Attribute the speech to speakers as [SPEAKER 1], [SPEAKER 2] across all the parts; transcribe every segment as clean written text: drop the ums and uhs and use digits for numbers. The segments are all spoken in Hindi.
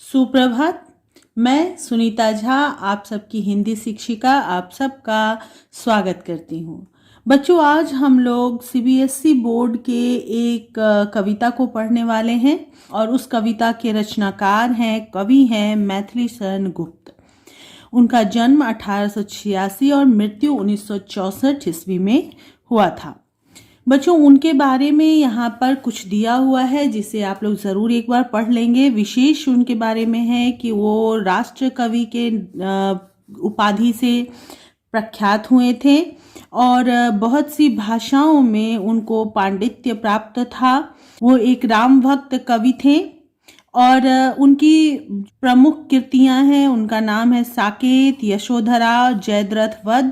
[SPEAKER 1] सुप्रभात। मैं सुनीता झा आप सबकी हिंदी शिक्षिका आप सबका स्वागत करती हूँ। बच्चों, आज हम लोग सीबीएसई बोर्ड के एक कविता को पढ़ने वाले हैं और उस कविता के रचनाकार हैं, कवि हैं मैथिली शरण गुप्त। उनका जन्म 1886 और मृत्यु 1964 ईस्वी में हुआ था। बच्चों, उनके बारे में यहाँ पर कुछ दिया हुआ है जिसे आप लोग ज़रूर एक बार पढ़ लेंगे। विशेष उनके बारे में है कि वो राष्ट्र कवि के उपाधि से प्रख्यात हुए थे और बहुत सी भाषाओं में उनको पांडित्य प्राप्त था। वो एक राम भक्त कवि थे और उनकी प्रमुख कृतियां हैं। उनका नाम है साकेत, यशोधरा, जयद्रथ वध।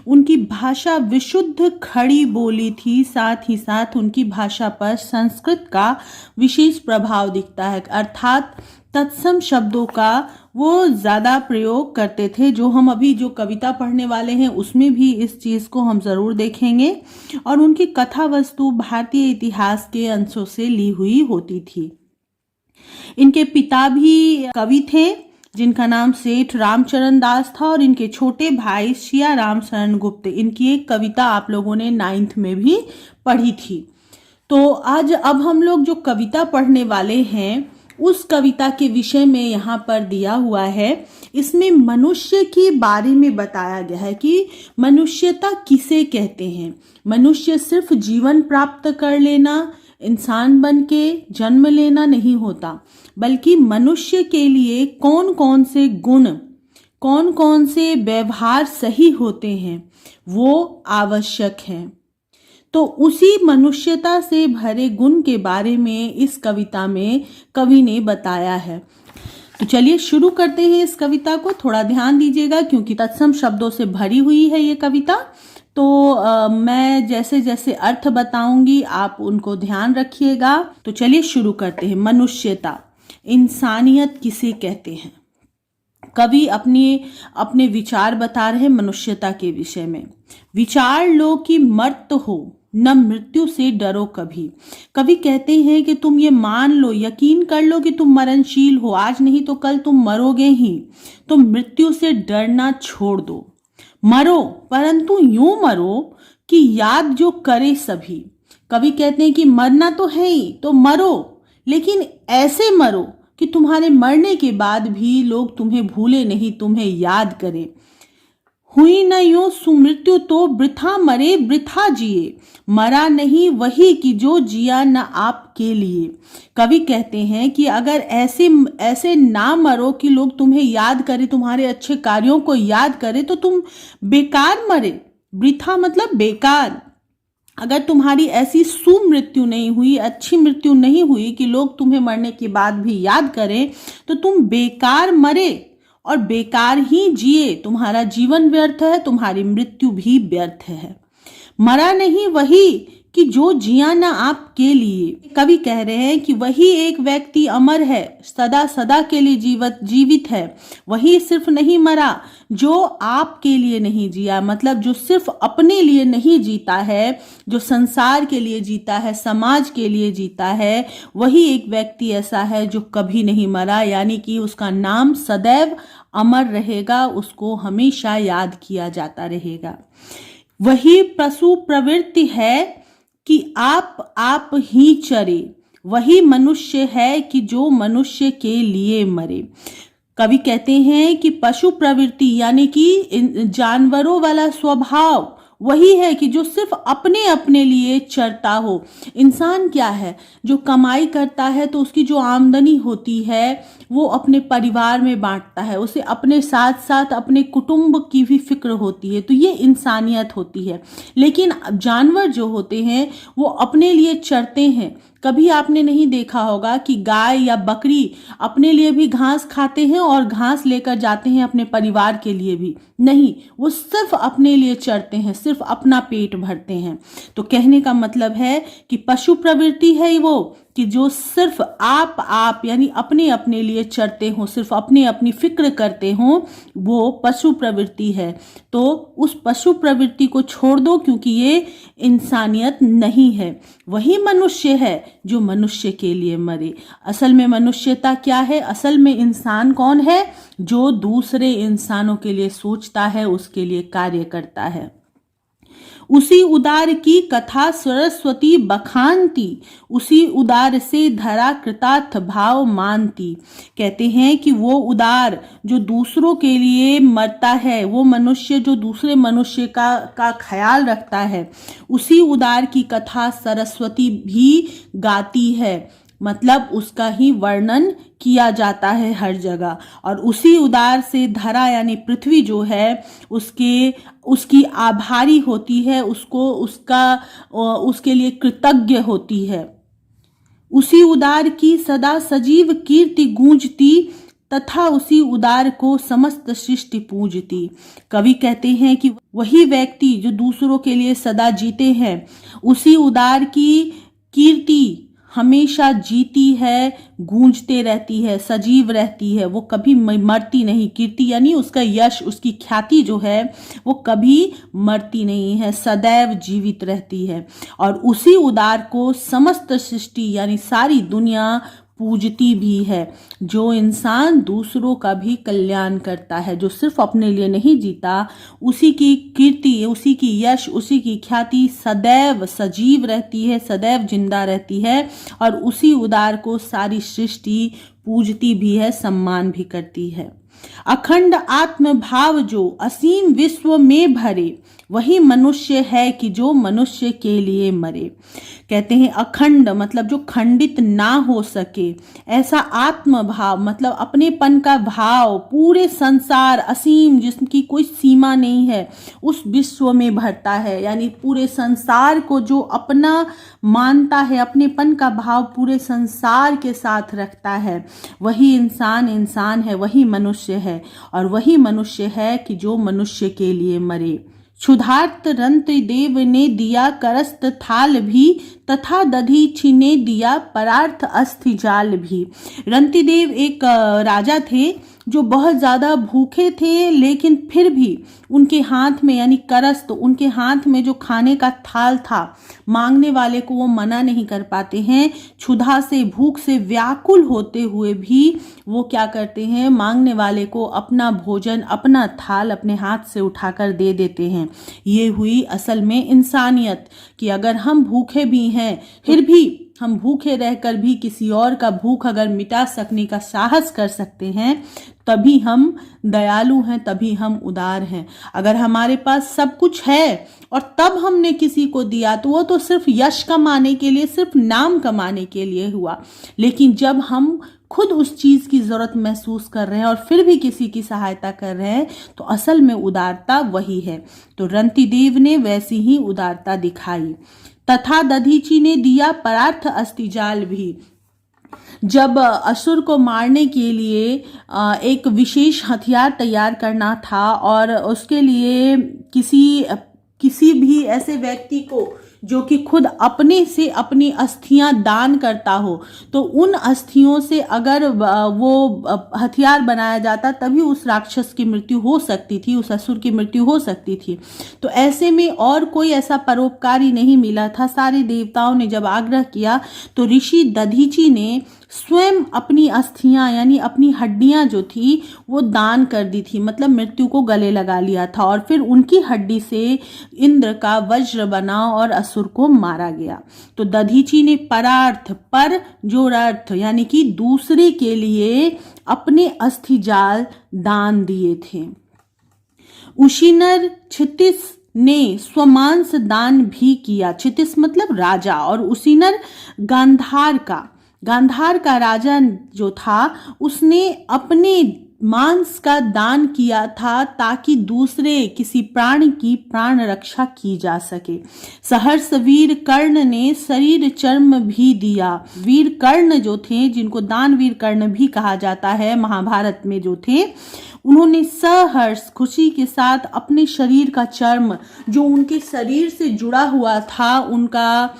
[SPEAKER 1] उनकी भाषा विशुद्ध खड़ी बोली थी, साथ ही साथ उनकी भाषा पर संस्कृत का विशेष प्रभाव दिखता है, अर्थात तत्सम शब्दों का वो ज़्यादा प्रयोग करते थे। जो हम अभी जो कविता पढ़ने वाले हैं उसमें भी इस चीज़ को हम ज़रूर देखेंगे। और उनकी कथा वस्तु भारतीय इतिहास के अंशों से ली हुई होती थी। इनके पिता भी कवि थे जिनका नाम सेठ रामचरण दास था और इनके छोटे भाई सिया राम शरण गुप्त। इनकी एक कविता आप लोगों ने 9th में भी पढ़ी थी। तो आज अब हम लोग जो कविता पढ़ने वाले हैं उस कविता के विषय में यहाँ पर दिया हुआ है। इसमें मनुष्य के बारे में बताया गया है कि मनुष्यता किसे कहते हैं। मनुष्य सिर्फ जीवन प्राप्त कर लेना, इंसान बन के जन्म लेना नहीं होता, बल्कि मनुष्य के लिए कौन कौन से गुण, कौन कौन से व्यवहार सही होते हैं वो आवश्यक हैं। तो उसी मनुष्यता से भरे गुण के बारे में इस कविता में कवि ने बताया है। तो चलिए शुरू करते हैं इस कविता को। थोड़ा ध्यान दीजिएगा क्योंकि तत्सम शब्दों से भरी हुई है ये कविता। तो मैं जैसे जैसे अर्थ बताऊंगी आप उनको ध्यान रखिएगा। तो चलिए शुरू करते हैं। मनुष्यता, इंसानियत किसे कहते हैं। कवि अपने विचार बता रहे मनुष्यता के विषय में। विचार लो कि मर्त हो, न मृत्यु से डरो कभी। कवि कहते हैं कि तुम ये मान लो, यकीन कर लो कि तुम मरणशील हो, आज नहीं तो कल तुम मरोगे ही। तो मृत्यु से डरना छोड़ दो, मरो, परंतु यूं मरो कि याद जो करे सभी। कवि कहते हैं कि मरना तो है ही, तो मरो, लेकिन ऐसे मरो कि तुम्हारे मरने के बाद भी लोग तुम्हें भूले नहीं, तुम्हें याद करें। हुई न यूं सुमृत्यु तो वृथा मरे वृथा जिए, मरा नहीं वही कि जो जिया न आपके लिए। कवि कहते हैं कि अगर ऐसे ना मरो कि लोग तुम्हें याद करें, तुम्हारे अच्छे कार्यों को याद करें, तो तुम बेकार मरे। वृथा मतलब बेकार। अगर तुम्हारी ऐसी सुमृत्यु नहीं हुई, अच्छी मृत्यु नहीं हुई कि लोग तुम्हें मरने के बाद भी याद करें, तो तुम बेकार मरे और बेकार ही जिए। तुम्हारा जीवन व्यर्थ है, तुम्हारी मृत्यु भी व्यर्थ है। मरा नहीं वही कि जो जिया ना आपके लिए। कवि कह रहे हैं कि वही एक व्यक्ति अमर है, सदा सदा के लिए जीवित है। वही सिर्फ नहीं मरा जो आपके लिए नहीं जिया, मतलब जो सिर्फ अपने लिए नहीं जीता है, जो संसार के लिए जीता है, समाज के लिए जीता है, वही एक व्यक्ति ऐसा है जो कभी नहीं मरा, यानी कि उसका नाम सदैव अमर रहेगा, उसको हमेशा याद किया जाता रहेगा। वही पशु प्रवृत्ति है कि आप ही चरे, वही मनुष्य है कि जो मनुष्य के लिए मरे। कवि कहते हैं कि पशु प्रवृत्ति यानी कि जानवरों वाला स्वभाव वही है कि जो सिर्फ अपने लिए चरता हो। इंसान क्या है, जो कमाई करता है तो उसकी जो आमदनी होती है वो अपने परिवार में बांटता है, उसे अपने साथ साथ अपने कुटुंब की भी फिक्र होती है, तो ये इंसानियत होती है। लेकिन जानवर जो होते हैं वो अपने लिए चरते हैं। कभी आपने नहीं देखा होगा कि गाय या बकरी अपने लिए भी घास खाते हैं और घास लेकर जाते हैं अपने परिवार के लिए भी नहीं, वो सिर्फ अपने लिए चरते हैं, सिर्फ अपना पेट भरते हैं। तो कहने का मतलब है कि पशु प्रवृत्ति है वो कि जो सिर्फ आप यानी अपने अपने लिए चरते हो, सिर्फ अपनी अपनी फिक्र करते हो, वो पशु प्रवृत्ति है। तो उस पशु प्रवृत्ति को छोड़ दो, क्योंकि ये इंसानियत नहीं है। वही मनुष्य है जो मनुष्य के लिए मरे। असल में मनुष्यता क्या है? असल में इंसान कौन है? जो दूसरे इंसानों के लिए सोचता है, उसके लिए कार्य करता है। उसी उदार की कथा सरस्वती बखानती, उसी उदार से धरा कृतार्थ भाव मानती। कहते हैं कि वो उदार जो दूसरों के लिए मरता है, वो मनुष्य जो दूसरे मनुष्य का ख्याल रखता है, उसी उदार की कथा सरस्वती भी गाती है। मतलब उसका ही वर्णन किया जाता है हर जगह। और उसी उदार से धरा यानी पृथ्वी जो है उसकी आभारी होती है, उसके लिए कृतज्ञ होती है। उसी उदार की सदा सजीव कीर्ति गूंजती, तथा उसी उदार को समस्त सृष्टि पूजती। कवि कहते हैं कि वही व्यक्ति जो दूसरों के लिए सदा जीते हैं, उसी उदार की कीर्ति हमेशा जीती है, गूंजते रहती है, सजीव रहती है, वो कभी मरती नहीं। कीर्ति यानी उसका यश, उसकी ख्याति जो है वो कभी मरती नहीं है, सदैव जीवित रहती है। और उसी उदार को समस्त सृष्टि यानी सारी दुनिया पूजती भी है। जो इंसान दूसरों का भी कल्याण करता है, जो सिर्फ अपने लिए नहीं जीता, उसी की कीर्ति, उसी की यश, उसी की ख्याति सदैव सजीव रहती है, सदैव जिंदा रहती है। और उसी उदार को सारी सृष्टि पूजती भी है, सम्मान भी करती है। अखंड आत्म भाव जो असीम विश्व में भरे, वही मनुष्य है कि जो मनुष्य के लिए मरे। कहते हैं अखंड मतलब जो खंडित ना हो सके, ऐसा आत्म भाव मतलब अपनेपन का भाव पूरे संसार असीम, जिसकी कोई सीमा नहीं है, उस विश्व में भरता है। यानी पूरे संसार को जो अपना मानता है, अपनेपन का भाव पूरे संसार के साथ रखता है, वही इंसान है, वही मनुष्य है। और वही मनुष्य है कि जो मनुष्य के लिए मरे। क्षुधार्त रंत देव ने दिया करस्त थाल भी, तथा दधीचि ने दिया परार्थ अस्थि जाल भी। रंतिदेव एक राजा थे जो बहुत ज़्यादा भूखे थे, लेकिन फिर भी उनके हाथ में यानी करस्त, उनके हाथ में जो खाने का थाल था, मांगने वाले को वो मना नहीं कर पाते हैं। क्षुधा से, भूख से व्याकुल होते हुए भी वो क्या करते हैं, मांगने वाले को अपना भोजन, अपना थाल अपने हाथ से उठाकर दे देते हैं। ये हुई असल में इंसानियत, कि अगर हम भूखे भी हैं, फिर भी हम भूखे रहकर भी किसी और का भूख अगर मिटा सकने का साहस कर सकते हैं, तभी हम दयालु हैं, तभी हम उदार हैं। अगर हमारे पास सब कुछ है और तब हमने किसी को दिया, तो वो तो सिर्फ यश कमाने के लिए, सिर्फ नाम कमाने के लिए हुआ। लेकिन जब हम खुद उस चीज की जरूरत महसूस कर रहे हैं और फिर भी किसी की सहायता कर रहे हैं, तो असल में उदारता वही है। तो रंतिदेव ने वैसी ही उदारता दिखाई। तथा दधीचि ने दिया परार्थ अस्थिजाल भी। जब असुर को मारने के लिए एक विशेष हथियार तैयार करना था, और उसके लिए किसी भी ऐसे व्यक्ति को जो कि खुद अपने से अपनी अस्थियां दान करता हो, तो उन अस्थियों से अगर वो हथियार बनाया जाता, तभी उस राक्षस की मृत्यु हो सकती थी, उस असुर की मृत्यु हो सकती थी। तो ऐसे में और कोई ऐसा परोपकारी नहीं मिला था। सारे देवताओं ने जब आग्रह किया, तो ऋषि दधीचि ने स्वयं अपनी अस्थियां यानी अपनी हड्डियां जो थी वो दान कर दी थी, मतलब मृत्यु को गले लगा लिया था। और फिर उनकी हड्डी से इंद्र का वज्र बना और असुर को मारा गया। तो दधीचि ने परार्थ, पर जोड़ अर्थ यानी कि दूसरे के लिए अपने अस्थि जाल दान दिए थे। उशिनर क्षितिस ने स्वमांस दान भी किया। क्षितिस मतलब राजा, और उशिनर गांधार का राजा जो था, उसने अपने मांस का दान किया था ताकि दूसरे किसी प्राणी की प्राण रक्षा की जा सके। सहर्ष वीर कर्ण ने शरीर चर्म भी दिया। वीर कर्ण जो थे, जिनको दानवीर कर्ण भी कहा जाता है, महाभारत में जो थे, उन्होंने सहर्ष खुशी के साथ अपने शरीर का चर्म, जो उनके शरीर से जुड़ा हुआ था, उनका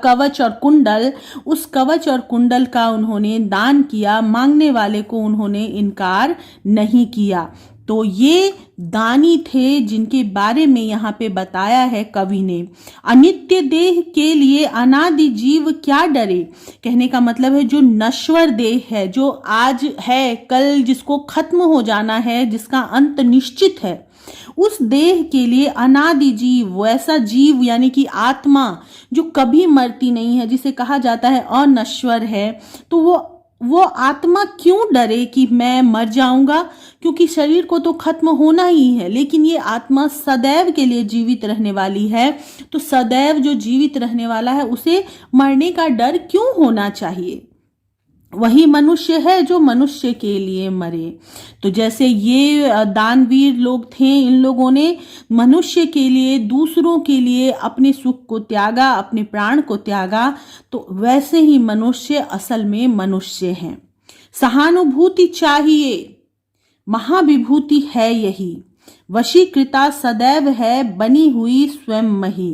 [SPEAKER 1] कवच और कुंडल, उस कवच और कुंडल का उन्होंने दान किया। मांगने वाले को उन्होंने इनकार नहीं किया। तो ये दानी थे जिनके बारे में यहाँ पे बताया है कवि ने। अनित्य देह के लिए अनादि जीव क्या डरे, कहने का मतलब है जो नश्वर देह है, जो आज है कल जिसको खत्म हो जाना है, जिसका अंत निश्चित है, उस देह के लिए अनादि जीव, वैसा जीव यानी कि आत्मा जो कभी मरती नहीं है, जिसे कहा जाता है अनश्वर है, तो वो आत्मा क्यों डरे कि मैं मर जाऊंगा, क्योंकि शरीर को तो खत्म होना ही है, लेकिन ये आत्मा सदैव के लिए जीवित रहने वाली है। तो सदैव जो जीवित रहने वाला है उसे मरने का डर क्यों होना चाहिए। वही मनुष्य है जो मनुष्य के लिए मरे। तो जैसे ये दानवीर लोग थे, इन लोगों ने मनुष्य के लिए, दूसरों के लिए अपने सुख को त्यागा, अपने प्राण को त्यागा, तो वैसे ही मनुष्य असल में मनुष्य हैं। सहानुभूति चाहिए, महाविभूति है यही, वशीकृता सदैव है बनी हुई स्वयं मही।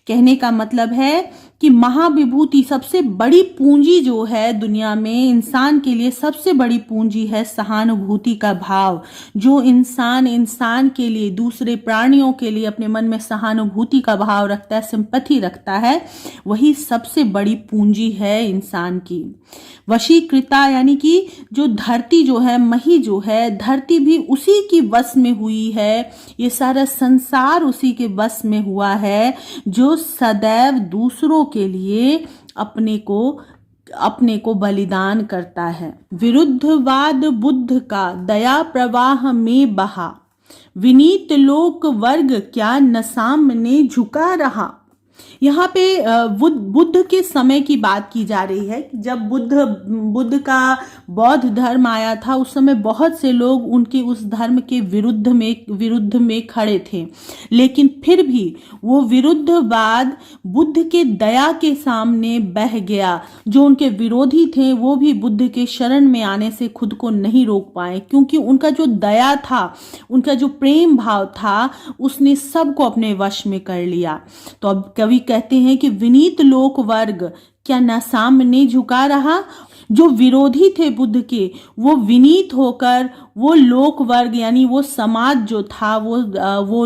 [SPEAKER 1] कहने का मतलब है कि महाविभूति, सबसे बड़ी पूंजी जो है दुनिया में, इंसान के लिए सबसे बड़ी पूंजी है सहानुभूति का भाव। जो इंसान के लिए, दूसरे प्राणियों के लिए अपने मन में सहानुभूति का भाव रखता है, सिंपैथी रखता है, वही सबसे बड़ी पूंजी है इंसान की। वशीकृता यानी कि जो धरती जो है, मही जो है, धरती भी उसी की वश में हुई है, ये सारा संसार उसी के वश में हुआ है, जो सदैव दूसरों के लिए अपने को बलिदान करता है। विरुद्धवाद बुद्ध का दया प्रवाह में बहा, विनीत लोक वर्ग क्या न सामने झुका रहा। यहाँ पे बुद्ध के समय की बात की जा रही है। जब बुद्ध का बौद्ध धर्म आया था, उस समय बहुत से लोग उनके उस धर्म के विरुद्ध में खड़े थे, लेकिन फिर भी वो विरुद्धवाद बुद्ध के दया के सामने बह गया। जो उनके विरोधी थे वो भी बुद्ध के शरण में आने से खुद को नहीं रोक पाए, क्योंकि उनका जो दया था, उनका जो प्रेम भाव था, उसने सबको अपने वश में कर लिया। तो अब कवि कहते हैं कि विनीत लोक वर्ग क्या न सामने झुका रहा। जो विरोधी थे बुद्ध के, वो विनीत होकर वो लोक वर्ग यानी वो समाज जो था, वो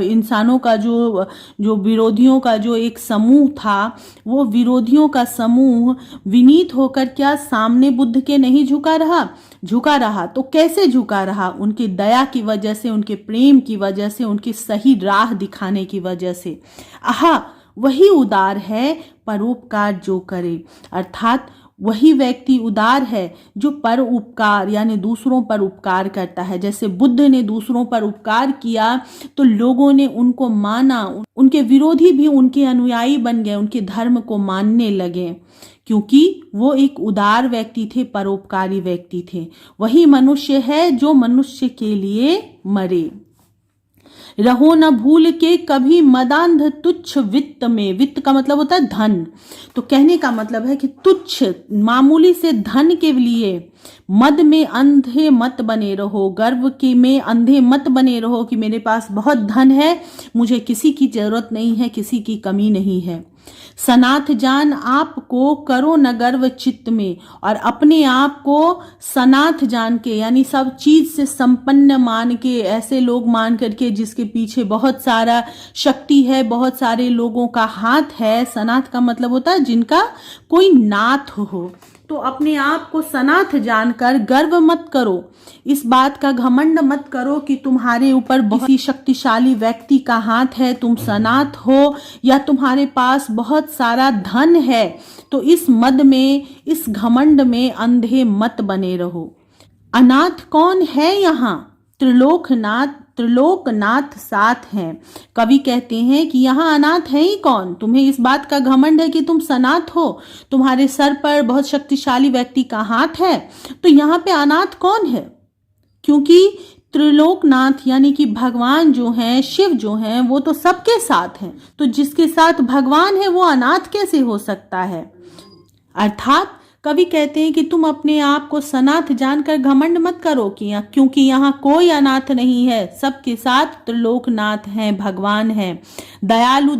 [SPEAKER 1] इंसानों का जो विरोधियों का जो एक समूह था, वो विरोधियों का समूह विनीत होकर क्या सामने बुद्ध के नहीं झुका रहा। तो कैसे झुका रहा? उनकी दया की वजह से, उनके प्रेम की वजह से, उनकी सही राह दिखाने की वजह से। आहा, वही उदार है परोपकार जो करे, अर्थात वही व्यक्ति उदार है जो पर उपकार यानी दूसरों पर उपकार करता है। जैसे बुद्ध ने दूसरों पर उपकार किया तो लोगों ने उनको माना, उनके विरोधी भी उनके अनुयायी बन गए, उनके धर्म को मानने लगे, क्योंकि वो एक उदार व्यक्ति थे, परोपकारी व्यक्ति थे। वही मनुष्य है जो मनुष्य के लिए मरे। रहो न भूल के कभी मदांध तुच्छ वित्त में, वित्त का मतलब होता है धन। तो कहने का मतलब है कि तुच्छ मामूली से धन के लिए मद में अंधे मत बने रहो, गर्व के में अंधे मत बने रहो कि मेरे पास बहुत धन है, मुझे किसी की जरूरत नहीं है, किसी की कमी नहीं है। सनाथ जान आपको करो न गर्व चित्त में, और अपने आप को सनाथ जान के यानी सब चीज से संपन्न मान के, ऐसे लोग मान करके जिसके पीछे बहुत सारा शक्ति है, बहुत सारे लोगों का हाथ है। सनाथ का मतलब होता है जिनका कोई नाथ हो। तो अपने आप को सनाथ जानकर गर्व मत करो, इस बात का घमंड मत करो कि तुम्हारे ऊपर बहुत ही शक्तिशाली व्यक्ति का हाथ है, तुम सनाथ हो, या तुम्हारे पास बहुत सारा धन है। तो इस मद में, इस घमंड में अंधे मत बने रहो। अनाथ कौन है यहाँ? त्रिलोकनाथ साथ हैं। कवि कहते हैं कि यहाँ अनाथ है ही कौन? तुम्हें इस बात का घमंड है कि तुम सनाथ हो, तुम्हारे सर पर बहुत शक्तिशाली व्यक्ति का हाथ है, तो यहाँ पे अनाथ कौन है? क्योंकि त्रिलोकनाथ यानी कि भगवान जो हैं, शिव जो हैं, वो तो सबके साथ हैं। तो जिसके साथ भगवान है वो अनाथ कैसे हो सकता है? अर्थात कवि कहते हैं कि तुम अपने आप को सनाथ जानकर घमंड मत करो क्योंकि यहाँ कोई अनाथ नहीं है, सबके साथ त्रिलोकनाथ हैं, भगवान हैं। दयालु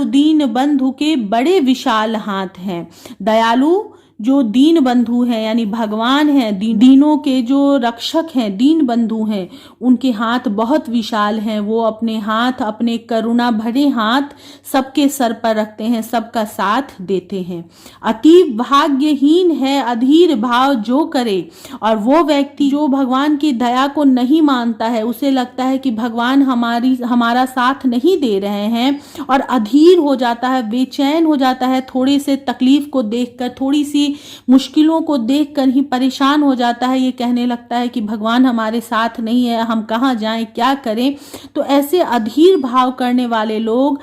[SPEAKER 1] दीन बंधु के बड़े विशाल हाथ हैं। दयालु जो दीन बंधु हैं यानी भगवान हैं, दीनों के जो रक्षक हैं, दीन बंधु हैं, उनके हाथ बहुत विशाल हैं। वो अपने हाथ, अपने करुणा भरे हाथ सबके सर पर रखते हैं, सबका साथ देते हैं। अति भाग्यहीन है अधीर भाव जो करे, और वो व्यक्ति जो भगवान की दया को नहीं मानता है, उसे लगता है कि भगवान हमारा साथ नहीं दे रहे हैं, और अधीर हो जाता है, बेचैन हो जाता है, थोड़े से तकलीफ को देखकर, थोड़ी सी मुश्किलों को देखकर ही परेशान हो जाता है। ये कहने लगता है कि भगवान हमारे साथ नहीं है, हम कहाँ जाएं, क्या करें। तो ऐसे अधीर भाव करने वाले लोग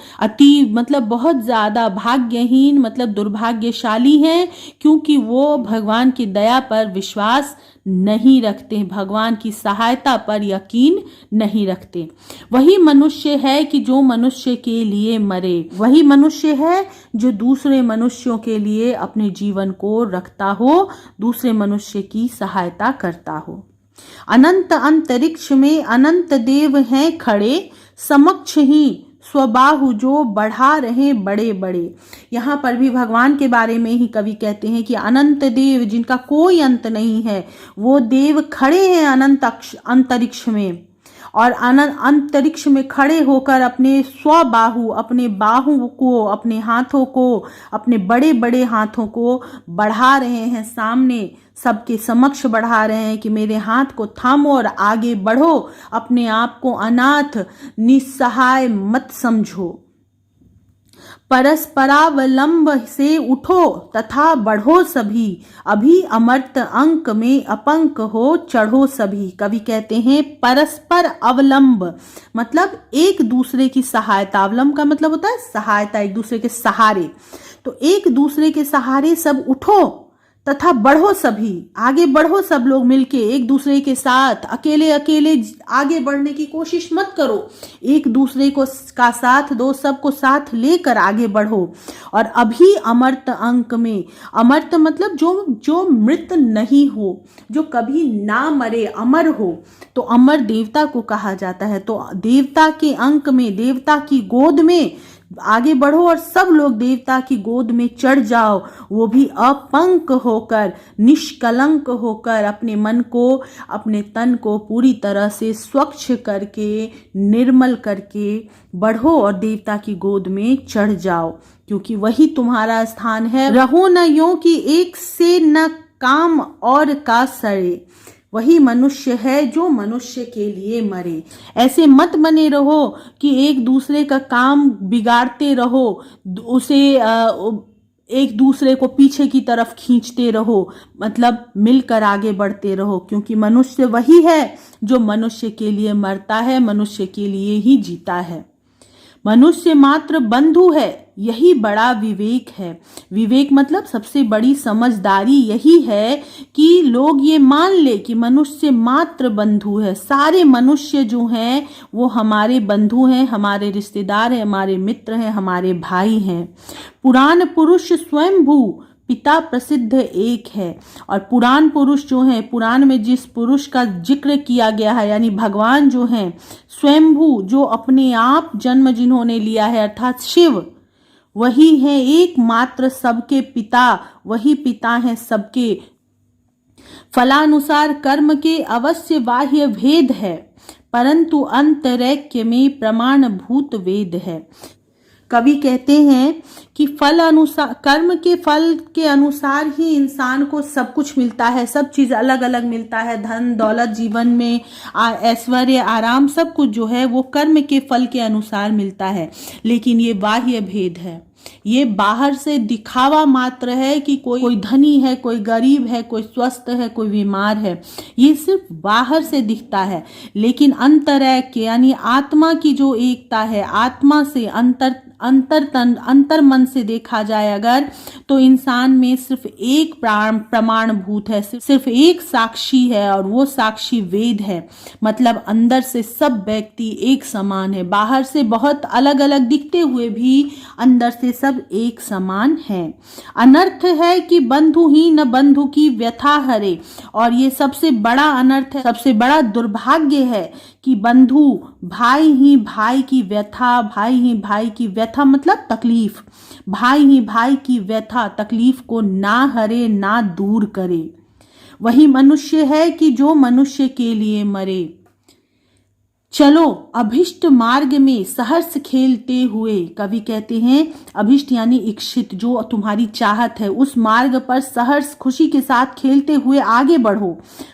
[SPEAKER 1] मतलब बहुत ज्यादा भाग्यहीन, मतलब दुर्भाग्यशाली हैं, क्योंकि वो भगवान की दया पर विश्वास नहीं रखते, भगवान की सहायता पर यकीन नहीं रखते। वही मनुष्य है कि जो मनुष्य के लिए मरे, वही मनुष्य है जो दूसरे मनुष्यों के लिए अपने जीवन को रखता हो, दूसरे मनुष्य की सहायता करता हो। अनंत अंतरिक्ष में अनंत देव हैं खड़े, समक्ष ही स्वबाहु जो बढ़ा रहे बड़े बड़े। यहाँ पर भी भगवान के बारे में ही कवि कहते हैं कि अनंत देव, जिनका कोई अंत नहीं है, वो देव खड़े हैं अनंत अंतरिक्ष में, और अंतरिक्ष में खड़े होकर अपने स्वबाहु, अपने बाहु को, अपने हाथों को, अपने बड़े बड़े हाथों को बढ़ा रहे हैं, सामने सबके समक्ष बढ़ा रहे हैं कि मेरे हाथ को थामो और आगे बढ़ो, अपने आप को अनाथ निस्सहाय मत समझो। परस्परावलंब से उठो तथा बढ़ो सभी, अभी अमर्त अंक में अपंक हो चढ़ो सभी। कवि कहते हैं परस्पर अवलंब मतलब एक दूसरे की सहायता, अवलंब का मतलब होता है सहायता, एक दूसरे के सहारे। तो एक दूसरे के सहारे सब उठो तथा बढ़ो सभी, आगे बढ़ो सब लोग मिलके, एक दूसरे के साथ। अकेले अकेले आगे बढ़ने की कोशिश मत करो, एक दूसरे को का साथ दो, सबको साथ लेकर आगे बढ़ो। और अभी अमर्त अंक में, अमर्त मतलब जो मृत नहीं हो, जो कभी ना मरे, अमर हो, तो अमर देवता को कहा जाता है। तो देवता के अंक में, देवता की गोद में आगे बढ़ो और सब लोग देवता की गोद में चढ़ जाओ, वो भी अपंक होकर, निष्कलंक होकर, अपने मन को, अपने तन को पूरी तरह से स्वच्छ करके, निर्मल करके बढ़ो और देवता की गोद में चढ़ जाओ, क्योंकि वही तुम्हारा स्थान है। रहो न यूं कि एक से न काम और का सड़े, वही मनुष्य है जो मनुष्य के लिए मरे। ऐसे मत बने रहो कि एक दूसरे का काम बिगाड़ते रहो, उसे एक दूसरे को पीछे की तरफ खींचते रहो, मतलब मिलकर आगे बढ़ते रहो, क्योंकि मनुष्य वही है जो मनुष्य के लिए मरता है, मनुष्य के लिए ही जीता है। मनुष्य मात्र बंधु है, यही बड़ा विवेक है। विवेक मतलब सबसे बड़ी समझदारी यही है कि लोग ये मान ले कि मनुष्य मात्र बंधु है। सारे मनुष्य जो हैं वो हमारे बंधु हैं, हमारे रिश्तेदार हैं, हमारे मित्र हैं, हमारे भाई हैं। पुराण पुरुष स्वयंभू पिता प्रसिद्ध एक है। और पुराण पुरुष जो है, पुराण में जिस पुरुष का जिक्र किया गया है, यानी भगवान जो हैं स्वयंभू, जो अपने आप जन्म जिन्होंने लिया है, अर्थात शिव, वही है एकमात्र सबके पिता, वही पिता हैं सबके। फलानुसार कर्म के अवश्य बाह्य भेद है, परंतु अंतरैक्य में प्रमाणभूत वेद है। कवि कहते हैं कि फल अनुसार, कर्म के फल के अनुसार ही इंसान को सब कुछ मिलता है, सब चीज अलग अलग मिलता है, धन दौलत, जीवन में ऐश्वर्य, आराम, सब कुछ जो है वो कर्म के फल के अनुसार मिलता है। लेकिन ये बाह्य भेद है, ये बाहर से दिखावा मात्र है कि कोई धनी है, कोई गरीब है, कोई स्वस्थ है, कोई बीमार है, ये सिर्फ बाहर से दिखता है। लेकिन अंतरैक्य यानी आत्मा की जो एकता है, आत्मा से अंतर मन से देखा जाए अगर, तो इंसान में सिर्फ एक प्रमाणभूत है, सिर्फ एक साक्षी है, और वो साक्षी वेद है। मतलब अंदर से सब व्यक्ति एक समान है, बाहर से बहुत अलग अलग दिखते हुए भी अंदर से सब एक समान है। अनर्थ है कि बंधु ही न बंधु की व्यथा हरे, और ये सबसे बड़ा अनर्थ है, सबसे बड़ा दुर्भाग्य है कि बंधु भाई ही भाई की व्यथा, भाई ही भाई की व्यथा मतलब तकलीफ, भाई ही भाई की व्यथा तकलीफ को ना हरे ना दूर करे। वही मनुष्य है कि जो मनुष्य के लिए मरे। चलो अभिष्ट मार्ग में सहर्ष खेलते हुए, कवि कहते हैं अभिष्ट यानी इच्छित, जो तुम्हारी चाहत है, उस मार्ग पर सहर्ष खुशी के साथ खेलते हुए आगे बढ़ो।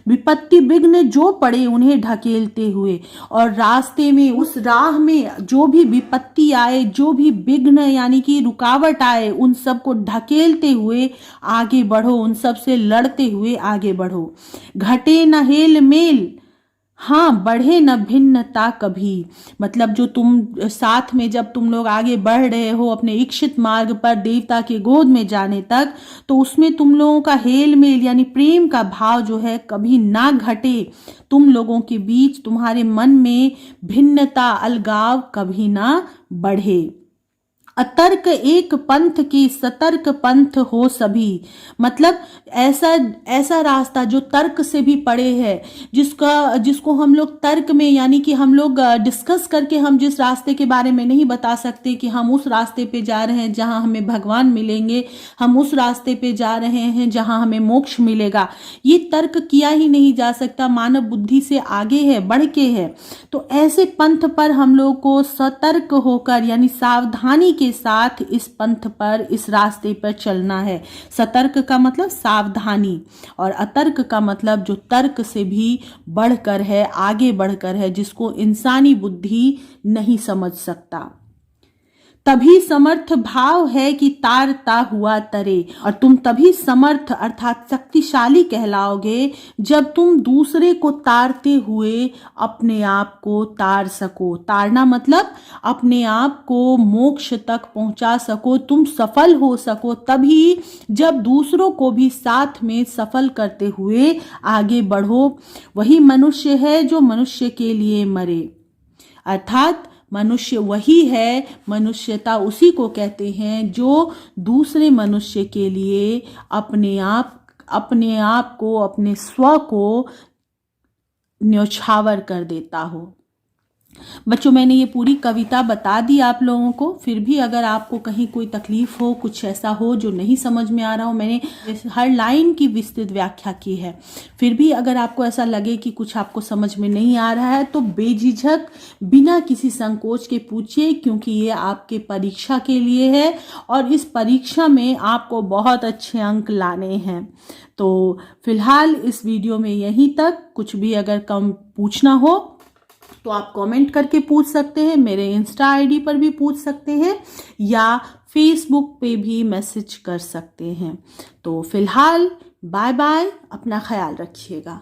[SPEAKER 1] विपत्ति विघ्न जो पड़े उन्हें ढकेलते हुए, और रास्ते में उस राह में जो भी विपत्ति आए, जो भी विघ्न यानी कि रुकावट आए, उन सबको ढकेलते हुए आगे बढ़ो, उन सब से लड़ते हुए आगे बढ़ो। घटे न हेल मेल, हाँ बढ़े न भिन्नता कभी। मतलब जो तुम साथ में जब तुम लोग आगे बढ़ रहे हो अपने इच्छित मार्ग पर देवता के गोद में जाने तक, तो उसमें तुम लोगों का हेल मेल यानी प्रेम का भाव जो है कभी ना घटे। तुम लोगों के बीच तुम्हारे मन में भिन्नता अलगाव कभी ना बढ़े। अतर्क एक पंथ की सतर्क पंथ हो सभी। मतलब ऐसा रास्ता जो तर्क से भी परे है, जिसको हम लोग तर्क में यानी कि हम लोग डिस्कस करके हम जिस रास्ते के बारे में नहीं बता सकते कि हम उस रास्ते पे जा रहे हैं जहां हमें भगवान मिलेंगे, हम उस रास्ते पे जा रहे हैं जहां हमें मोक्ष मिलेगा, ये तर्क किया ही नहीं जा सकता, मानव बुद्धि से आगे है, बढ़ के है। तो ऐसे पंथ पर हम लोग को सतर्क होकर यानी सावधानी के साथ इस पंथ पर, इस रास्ते पर चलना है। सतर्क का मतलब सावधानी, और अतर्क का मतलब जो तर्क से भी बढ़कर है, आगे बढ़कर है, जिसको इंसानी बुद्धि नहीं समझ सकता। तभी समर्थ भाव है कि तारता हुआ तरे, और तुम तभी समर्थ अर्थात शक्तिशाली कहलाओगे जब तुम दूसरे को तारते हुए अपने आप को तार सको। तारना मतलब अपने आप को मोक्ष तक पहुंचा सको, तुम सफल हो सको, तभी जब दूसरों को भी साथ में सफल करते हुए आगे बढ़ो। वही मनुष्य है जो मनुष्य के लिए मरे। अर्थात मनुष्य वही है, मनुष्यता उसी को कहते हैं जो दूसरे मनुष्य के लिए अपने आप को, अपने स्व को न्यौछावर कर देता हो। बच्चों मैंने ये पूरी कविता बता दी आप लोगों को, फिर भी अगर आपको कहीं कोई तकलीफ हो, कुछ ऐसा हो जो नहीं समझ में आ रहा हो, मैंने हर लाइन की विस्तृत व्याख्या की है, फिर भी अगर आपको ऐसा लगे कि कुछ आपको समझ में नहीं आ रहा है तो बेझिझक बिना किसी संकोच के पूछिए, क्योंकि ये आपके परीक्षा के लिए है और इस परीक्षा में आपको बहुत अच्छे अंक लाने हैं। तो फिलहाल इस वीडियो में यहीं तक। कुछ भी अगर कम पूछना हो तो आप कमेंट करके पूछ सकते हैं, मेरे इंस्टा आईडी पर भी पूछ सकते हैं, या फेसबुक पे भी मैसेज कर सकते हैं। तो फिलहाल बाय बाय, अपना ख्याल रखिएगा।